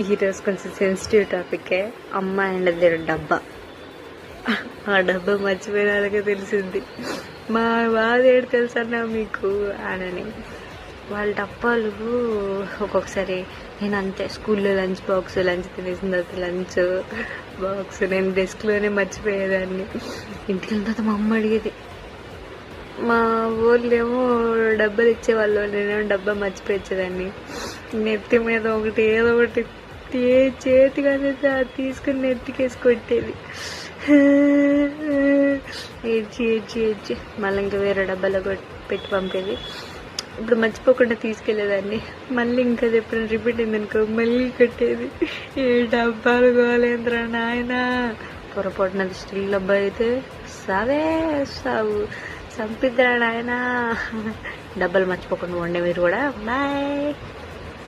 ఈరోజు కొంచెం సెన్సిటివ్ టాపికే. అమ్మ అండ్ దేని డబ్బా. ఆ డబ్బా మర్చిపోయిన వాళ్ళకే తెలిసింది. మా బాధ ఏడు తెలుసన్నా మీకు అనని. వాళ్ళ డబ్బాలు ఒక్కొక్కసారి నేను అంతే, స్కూల్లో లంచ్ బాక్స్, లంచ్ తినేసిన తర్వాత లంచ్ బాక్స్ నేను డెస్క్లోనే మర్చిపోయేదాన్ని. ఇంటికి వెళ్ళిన తర్వాత మా అమ్మ అడిగేది. మా ఊళ్ళేమో డబ్బాలు ఇచ్చేవాళ్ళు, నేనేమో డబ్బా మర్చిపోయేదాన్ని. నెత్తి మీద ఒకటి ఏదో ఒకటి చేతిగా తీసుకుని నెత్తికేసి కొట్టేది. ఏడ్చి మళ్ళీ ఇంకా వేరే డబ్బాలో పెట్టి పంపేది. ఇప్పుడు మర్చిపోకుండా తీసుకెళ్ళేదాన్ని. మళ్ళీ ఇంకా అది ఎప్పుడైనా రిపీట్ అయిందనుకో మళ్ళీ కొట్టేది. ఏ డబ్బాలు గోలేంద్ర నాయన. పొరపాటున స్టీల్ డబ్బా అయితే సావు చంపిద్రా నాయన. డబ్బాలు మర్చిపోకుండా ఉండే మీరు కూడా. బాయ్.